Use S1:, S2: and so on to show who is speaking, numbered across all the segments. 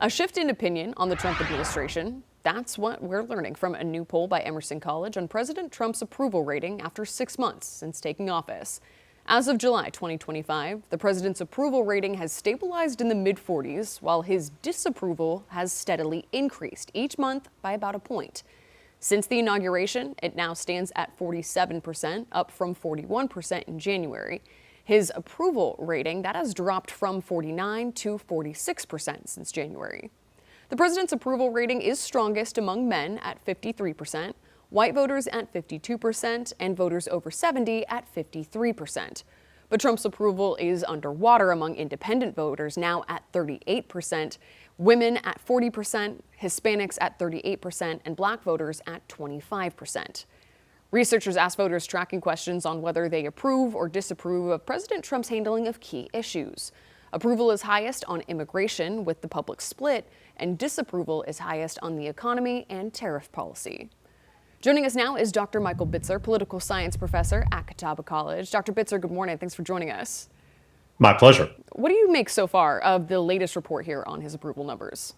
S1: A shift in opinion on the Trump administration. That's what we're learning from a new poll by Emerson College on President Trump's approval rating after 6 months since taking office. As of July 2025, the president's approval rating has stabilized in the mid-40s, while his disapproval has steadily increased each month by about a point. Since the inauguration, it now stands at 47%, up from 41% in January. His approval rating, that has dropped from 49 to 46% since January. The president's approval rating is strongest among men at 53%, white voters at 52%, and voters over 70 at 53%. But Trump's approval is underwater among independent voters, now at 38%, women at 40%, Hispanics at 38%, and black voters at 25%. Researchers asked voters tracking questions on whether they approve or disapprove of President Trump's handling of key issues. Approval is highest on immigration, with the public split, and disapproval is highest on the economy and tariff policy. Joining us now is Dr. Michael Bitzer, political science professor at Catawba College. Dr. Bitzer, good morning. Thanks for joining us.
S2: My pleasure.
S1: What do you make so far of the latest report here on his approval numbers?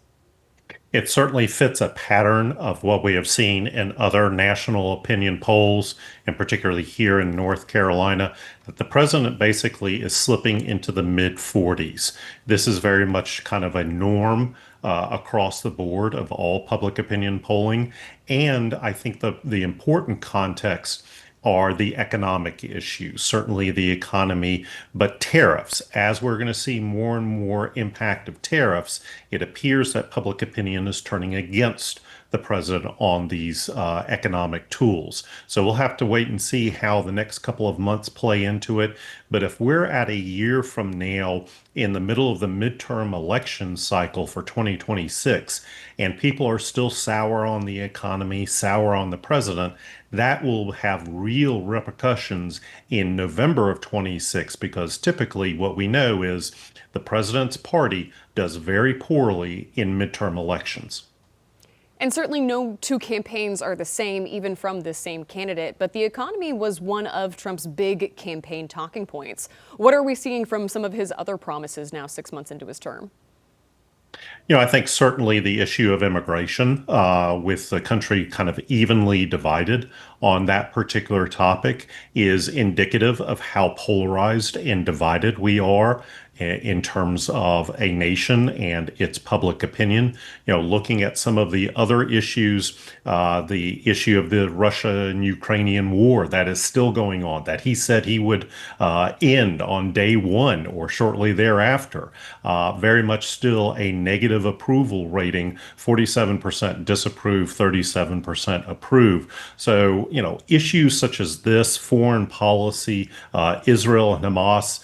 S2: It certainly fits a pattern of what we have seen in other national opinion polls, and particularly here in North Carolina, that the president basically is slipping into the mid-40s. This is very much kind of a norm across the board of all public opinion polling. And I think the important context are the economic issues, certainly the economy, but tariffs. As we're going to see more and more impact of tariffs, it appears that public opinion is turning against the president on these economic tools. So we'll have to wait and see how the next couple of months play into it. But if we're at a year from now in the middle of the midterm election cycle for 2026, and people are still sour on the economy, sour on the president, that will have real repercussions in November of 26, because typically what we know is the president's party does very poorly in midterm elections.
S1: And certainly no two campaigns are the same, even from the same candidate, but the economy was one of Trump's big campaign talking points. What are we seeing from some of his other promises now 6 months into his term?
S2: I think certainly the issue of immigration, with the country kind of evenly divided on that particular topic, is indicative of how polarized and divided we are in terms of a nation and its public opinion. Looking at some of the other issues, the issue of the Russia and Ukrainian war that is still going on, that he said he would end on day one or shortly thereafter. Very much still a negative approval rating, 47% disapprove, 37% approve. So, issues such as this, foreign policy, Israel and Hamas,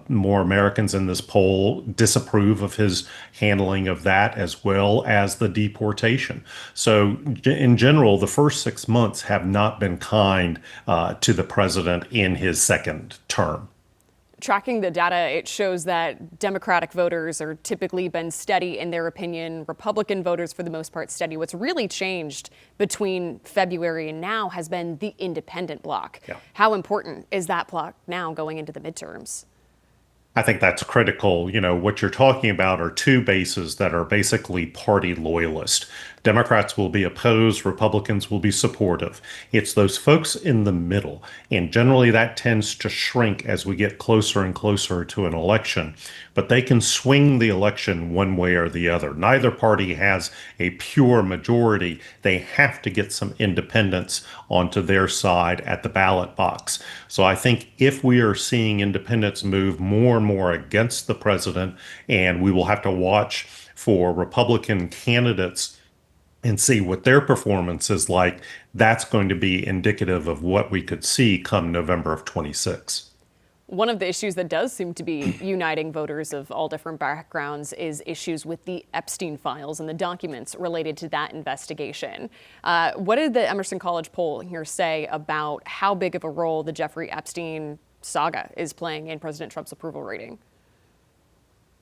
S2: more Americans in this poll disapprove of his handling of that, as well as the deportation. So in general, the first 6 months have not been kind to the president in his second term.
S1: Tracking the data, it shows that Democratic voters are typically been steady in their opinion. Republican voters, for the most part, steady. What's really changed between February and now has been the independent bloc.
S2: Yeah.
S1: How important is that bloc now going into the midterms?
S2: I think that's critical. What you're talking about are two bases that are basically party loyalist. Democrats will be opposed, Republicans will be supportive. It's those folks in the middle. And generally that tends to shrink as we get closer and closer to an election. But they can swing the election one way or the other. Neither party has a pure majority. They have to get some independents onto their side at the ballot box. So I think if we are seeing independents move more and more against the president, and we will have to watch for Republican candidates and see what their performance is like, that's going to be indicative of what we could see come November of 26.
S1: One of the issues that does seem to be uniting voters of all different backgrounds is issues with the Epstein Files and the documents related to that investigation. What did the Emerson College poll here say about how big of a role the Jeffrey Epstein saga is playing in President Trump's approval rating?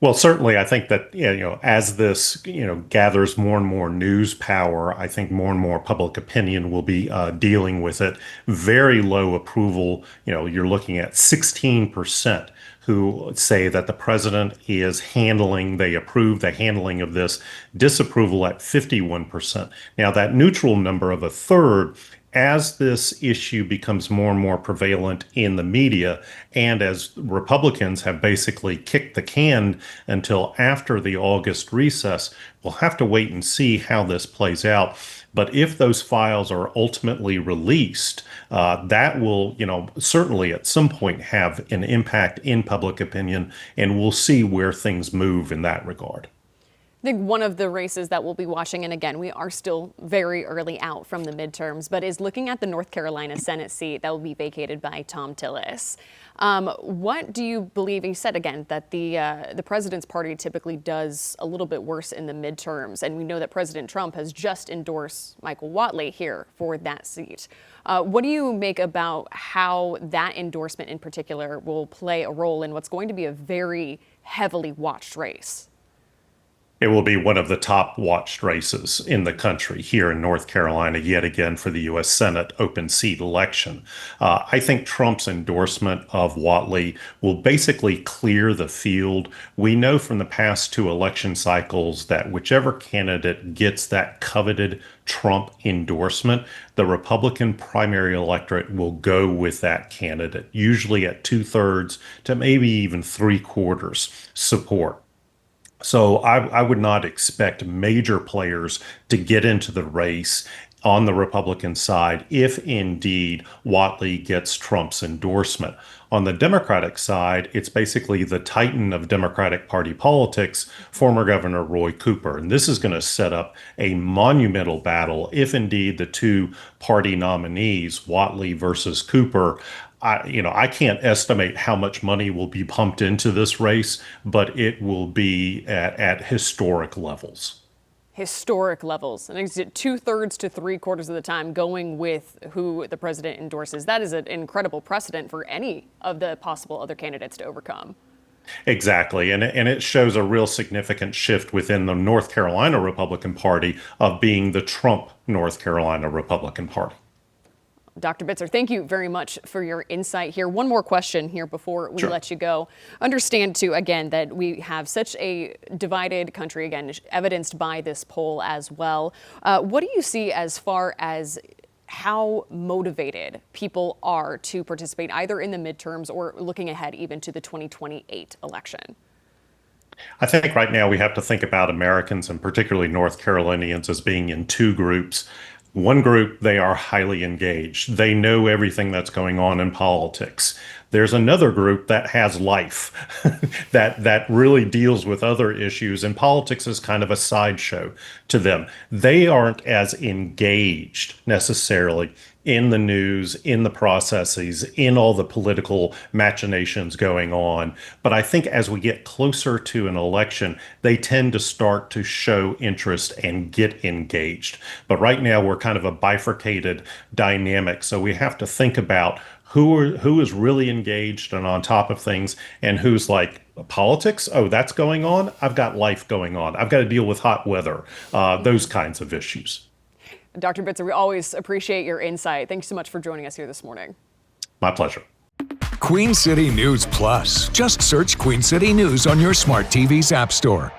S2: Well, certainly, I think that, as this, gathers more and more news power, I think more and more public opinion will be dealing with it. Very low approval. You're looking at 16% who say that the president is they approve the handling of this, disapproval at 51%. Now, that neutral number of a third, as this issue becomes more and more prevalent in the media, and as Republicans have basically kicked the can until after the August recess, we'll have to wait and see how this plays out. But if those files are ultimately released, that will, certainly at some point have an impact in public opinion, and we'll see where things move in that regard.
S1: I think one of the races that we'll be watching, and again, we are still very early out from the midterms, but is looking at the North Carolina Senate seat that will be vacated by Thom Tillis. What do you believe? You said again that the president's party typically does a little bit worse in the midterms, and we know that President Trump has just endorsed Michael Whatley here for that seat. What do you make about how that endorsement in particular will play a role in what's going to be a very heavily watched race?
S2: It will be one of the top watched races in the country here in North Carolina, yet again for the U.S. Senate open seat election. I think Trump's endorsement of Whatley will basically clear the field. We know from the past two election cycles that whichever candidate gets that coveted Trump endorsement, the Republican primary electorate will go with that candidate, usually at 2/3 to maybe even 3/4 support. So I would not expect major players to get into the race on the Republican side if indeed Whatley gets Trump's endorsement. On the Democratic side, it's basically the titan of Democratic Party politics, former Governor Roy Cooper. And this is going to set up a monumental battle if indeed the two party nominees, Whatley versus Cooper, I can't estimate how much money will be pumped into this race, but it will be at historic levels.
S1: Historic levels. And it's 2/3 to 3/4 of the time going with who the president endorses. That is an incredible precedent for any of the possible other candidates to overcome.
S2: Exactly. And it shows a real significant shift within the North Carolina Republican Party of being the Trump North Carolina Republican Party.
S1: Dr. Bitzer, thank you very much for your insight here. One more question here before we let you go. Understand, too, again, that we have such a divided country, again, evidenced by this poll as well. What do you see as far as how motivated people are to participate either in the midterms or looking ahead even to the 2028 election?
S2: I think right now we have to think about Americans and particularly North Carolinians as being in two groups. One group, they are highly engaged. They know everything that's going on in politics. There's another group that has life, that really deals with other issues, and politics is kind of a sideshow to them. They aren't as engaged necessarily in the news, in the processes, in all the political machinations going on. But I think as we get closer to an election, they tend to start to show interest and get engaged. But right now we're kind of a bifurcated dynamic. So we have to think about who is really engaged and on top of things and who's like, politics? Oh, that's going on? I've got life going on. I've got to deal with hot weather, those kinds of issues.
S1: Dr. Bitzer, we always appreciate your insight. Thanks so much for joining us here this morning.
S2: My pleasure.
S3: Queen City News Plus. Just search Queen City News on your smart TV's app store.